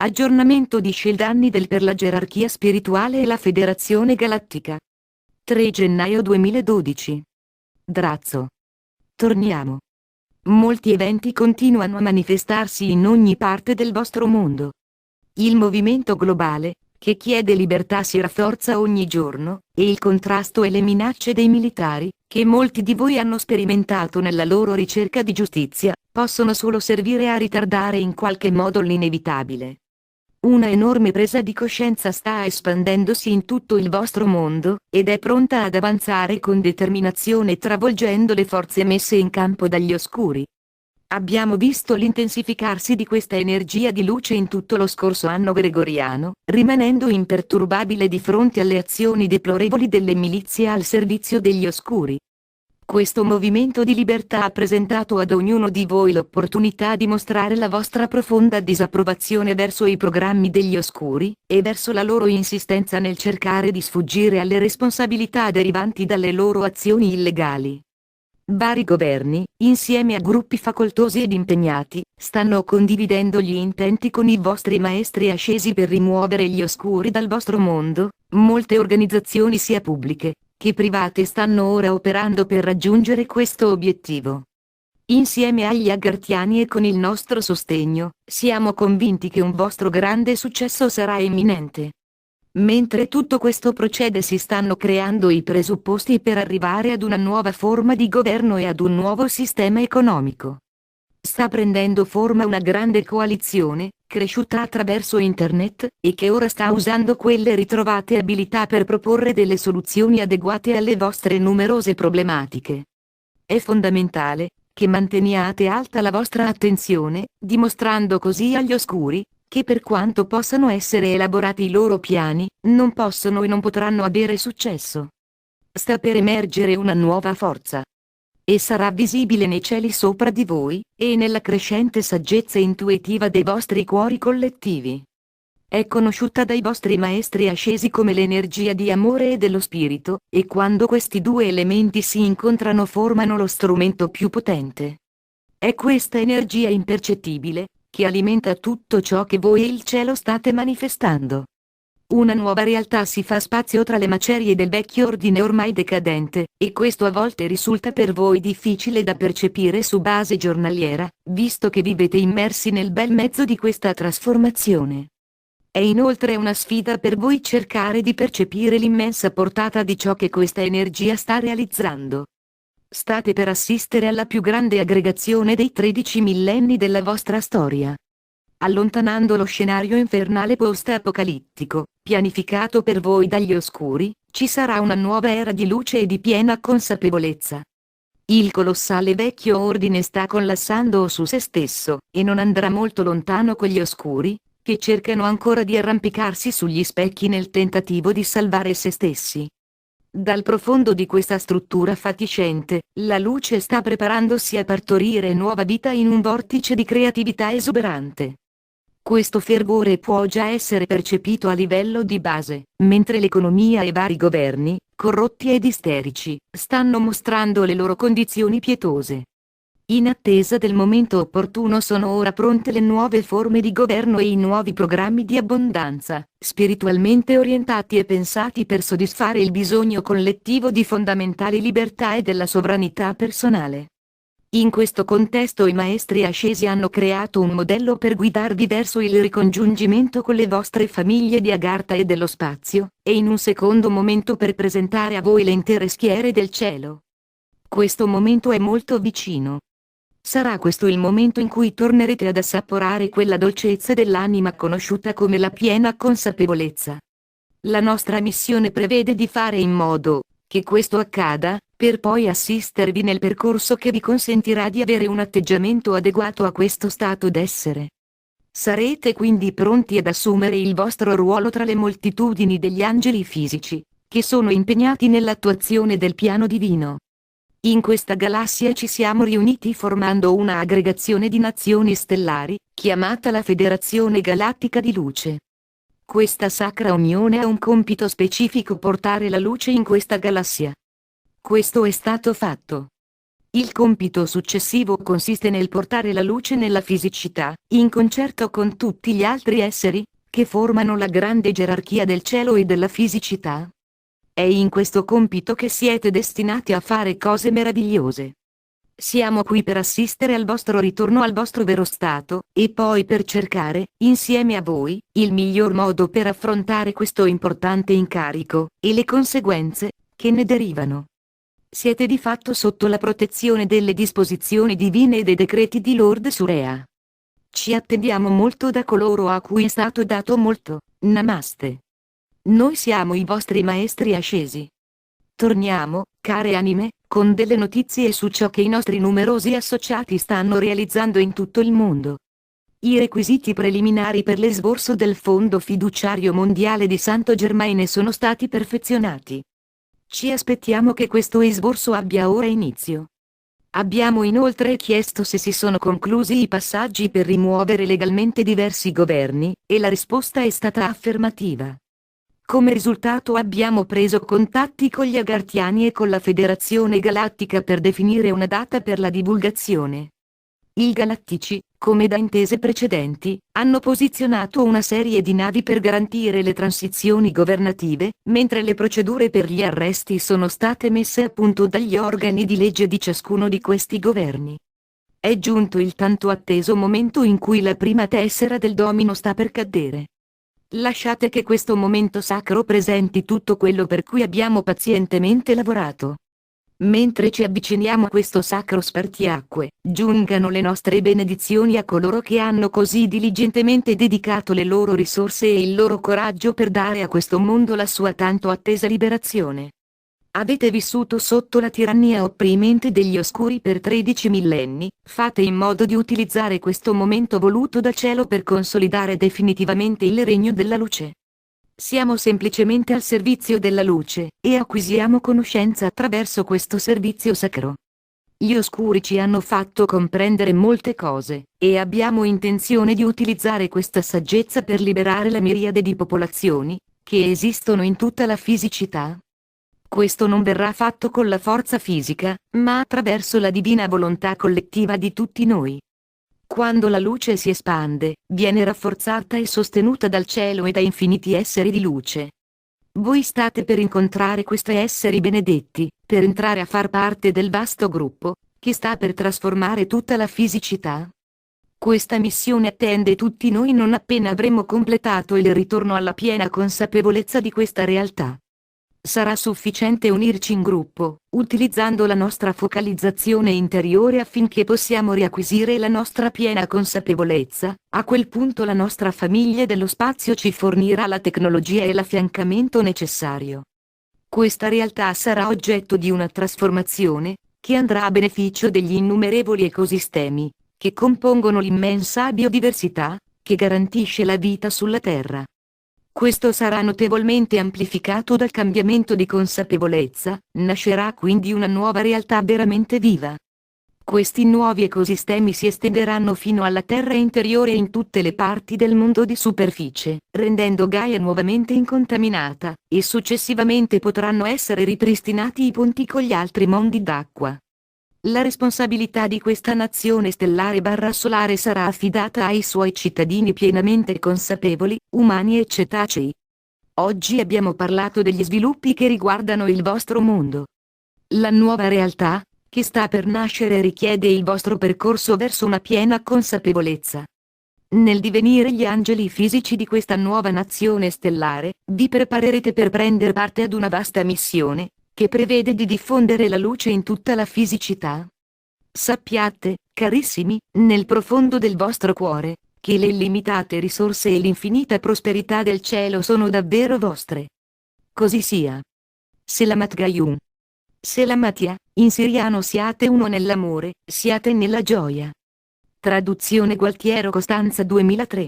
Aggiornamento di Sheldani per la gerarchia spirituale e la Federazione Galattica. 3 gennaio 2012. Drazzo. Torniamo. Molti eventi continuano a manifestarsi in ogni parte del vostro mondo. Il movimento globale, che chiede libertà, si rafforza ogni giorno, e il contrasto e le minacce dei militari, che molti di voi hanno sperimentato nella loro ricerca di giustizia, possono solo servire a ritardare in qualche modo l'inevitabile. Una enorme presa di coscienza sta espandendosi in tutto il vostro mondo, ed è pronta ad avanzare con determinazione travolgendo le forze messe in campo dagli oscuri. Abbiamo visto l'intensificarsi di questa energia di luce in tutto lo scorso anno gregoriano, rimanendo imperturbabile di fronte alle azioni deplorevoli delle milizie al servizio degli oscuri. Questo movimento di libertà ha presentato ad ognuno di voi l'opportunità di mostrare la vostra profonda disapprovazione verso i programmi degli oscuri, e verso la loro insistenza nel cercare di sfuggire alle responsabilità derivanti dalle loro azioni illegali. Vari governi, insieme a gruppi facoltosi ed impegnati, stanno condividendo gli intenti con i vostri maestri ascesi per rimuovere gli oscuri dal vostro mondo. Molte organizzazioni sia pubbliche che private stanno ora operando per raggiungere questo obiettivo. Insieme agli Agartiani e con il nostro sostegno, siamo convinti che un vostro grande successo sarà imminente. Mentre tutto questo procede, si stanno creando i presupposti per arrivare ad una nuova forma di governo e ad un nuovo sistema economico. Sta prendendo forma una grande coalizione, cresciuta attraverso internet, e che ora sta usando quelle ritrovate abilità per proporre delle soluzioni adeguate alle vostre numerose problematiche. È fondamentale che manteniate alta la vostra attenzione, dimostrando così agli oscuri che, per quanto possano essere elaborati i loro piani, non possono e non potranno avere successo. Sta per emergere una nuova forza. E sarà visibile nei cieli sopra di voi, e nella crescente saggezza intuitiva dei vostri cuori collettivi. È conosciuta dai vostri maestri ascesi come l'energia di amore e dello spirito, e quando questi due elementi si incontrano formano lo strumento più potente. È questa energia impercettibile che alimenta tutto ciò che voi e il cielo state manifestando. Una nuova realtà si fa spazio tra le macerie del vecchio ordine ormai decadente, e questo a volte risulta per voi difficile da percepire su base giornaliera, visto che vivete immersi nel bel mezzo di questa trasformazione. È inoltre una sfida per voi cercare di percepire l'immensa portata di ciò che questa energia sta realizzando. State per assistere alla più grande aggregazione dei 13 millenni della vostra storia. Allontanando lo scenario infernale post-apocalittico, pianificato per voi dagli oscuri, ci sarà una nuova era di luce e di piena consapevolezza. Il colossale vecchio ordine sta collassando su se stesso, e non andrà molto lontano con gli oscuri, che cercano ancora di arrampicarsi sugli specchi nel tentativo di salvare se stessi. Dal profondo di questa struttura fatiscente, la luce sta preparandosi a partorire nuova vita in un vortice di creatività esuberante. Questo fervore può già essere percepito a livello di base, mentre l'economia e vari governi, corrotti ed isterici, stanno mostrando le loro condizioni pietose. In attesa del momento opportuno sono ora pronte le nuove forme di governo e i nuovi programmi di abbondanza, spiritualmente orientati e pensati per soddisfare il bisogno collettivo di fondamentali libertà e della sovranità personale. In questo contesto i maestri ascesi hanno creato un modello per guidarvi verso il ricongiungimento con le vostre famiglie di Agartha e dello spazio, e in un secondo momento per presentare a voi le intere schiere del cielo. Questo momento è molto vicino. Sarà questo il momento in cui tornerete ad assaporare quella dolcezza dell'anima conosciuta come la piena consapevolezza. La nostra missione prevede di fare in modo che questo accada, per poi assistervi nel percorso che vi consentirà di avere un atteggiamento adeguato a questo stato d'essere. Sarete quindi pronti ad assumere il vostro ruolo tra le moltitudini degli angeli fisici, che sono impegnati nell'attuazione del piano divino. In questa galassia ci siamo riuniti formando una aggregazione di nazioni stellari, chiamata la Federazione Galattica di Luce. Questa sacra unione ha un compito specifico: portare la luce in questa galassia. Questo è stato fatto. Il compito successivo consiste nel portare la luce nella fisicità, in concerto con tutti gli altri esseri, che formano la grande gerarchia del cielo e della fisicità. È in questo compito che siete destinati a fare cose meravigliose. Siamo qui per assistere al vostro ritorno al vostro vero stato, e poi per cercare, insieme a voi, il miglior modo per affrontare questo importante incarico, e le conseguenze, che ne derivano. Siete di fatto sotto la protezione delle disposizioni divine e dei decreti di Lord Surea. Ci attendiamo molto da coloro a cui è stato dato molto. Namaste. Noi siamo i vostri maestri ascesi. Torniamo, care anime, con delle notizie su ciò che i nostri numerosi associati stanno realizzando in tutto il mondo. I requisiti preliminari per l'esborso del Fondo Fiduciario Mondiale di Santo Germaine sono stati perfezionati. Ci aspettiamo che questo esborso abbia ora inizio. Abbiamo inoltre chiesto se si sono conclusi i passaggi per rimuovere legalmente diversi governi, e la risposta è stata affermativa. Come risultato abbiamo preso contatti con gli Agartiani e con la Federazione Galattica per definire una data per la divulgazione. I Galattici, come da intese precedenti, hanno posizionato una serie di navi per garantire le transizioni governative, mentre le procedure per gli arresti sono state messe a punto dagli organi di legge di ciascuno di questi governi. È giunto il tanto atteso momento in cui la prima tessera del domino sta per cadere. Lasciate che questo momento sacro presenti tutto quello per cui abbiamo pazientemente lavorato. Mentre ci avviciniamo a questo sacro spartiacque, giungano le nostre benedizioni a coloro che hanno così diligentemente dedicato le loro risorse e il loro coraggio per dare a questo mondo la sua tanto attesa liberazione. Avete vissuto sotto la tirannia opprimente degli oscuri per 13 millenni, fate in modo di utilizzare questo momento voluto dal cielo per consolidare definitivamente il regno della luce. Siamo semplicemente al servizio della luce, e acquisiamo conoscenza attraverso questo servizio sacro. Gli oscuri ci hanno fatto comprendere molte cose, e abbiamo intenzione di utilizzare questa saggezza per liberare la miriade di popolazioni, che esistono in tutta la fisicità. Questo non verrà fatto con la forza fisica, ma attraverso la divina volontà collettiva di tutti noi. Quando la luce si espande, viene rafforzata e sostenuta dal cielo e da infiniti esseri di luce. Voi state per incontrare questi esseri benedetti, per entrare a far parte del vasto gruppo, che sta per trasformare tutta la fisicità. Questa missione attende tutti noi non appena avremo completato il ritorno alla piena consapevolezza di questa realtà. Sarà sufficiente unirci in gruppo, utilizzando la nostra focalizzazione interiore affinché possiamo riacquisire la nostra piena consapevolezza. A quel punto la nostra famiglia dello spazio ci fornirà la tecnologia e l'affiancamento necessario. Questa realtà sarà oggetto di una trasformazione, che andrà a beneficio degli innumerevoli ecosistemi, che compongono l'immensa biodiversità, che garantisce la vita sulla Terra. Questo sarà notevolmente amplificato dal cambiamento di consapevolezza, nascerà quindi una nuova realtà veramente viva. Questi nuovi ecosistemi si estenderanno fino alla terra interiore e in tutte le parti del mondo di superficie, rendendo Gaia nuovamente incontaminata, e successivamente potranno essere ripristinati i ponti con gli altri mondi d'acqua. La responsabilità di questa nazione stellare/solare sarà affidata ai suoi cittadini pienamente consapevoli, umani e cetacei. Oggi abbiamo parlato degli sviluppi che riguardano il vostro mondo. La nuova realtà, che sta per nascere richiede il vostro percorso verso una piena consapevolezza. Nel divenire gli angeli fisici di questa nuova nazione stellare, vi preparerete per prendere parte ad una vasta missione, che prevede di diffondere la luce in tutta la fisicità. Sappiate, carissimi, nel profondo del vostro cuore, che le illimitate risorse e l'infinita prosperità del cielo sono davvero vostre. Così sia. Selamat Gayum. Selamatia, in siriano siate uno nell'amore, siate nella gioia. Traduzione Gualtiero Costanza 2003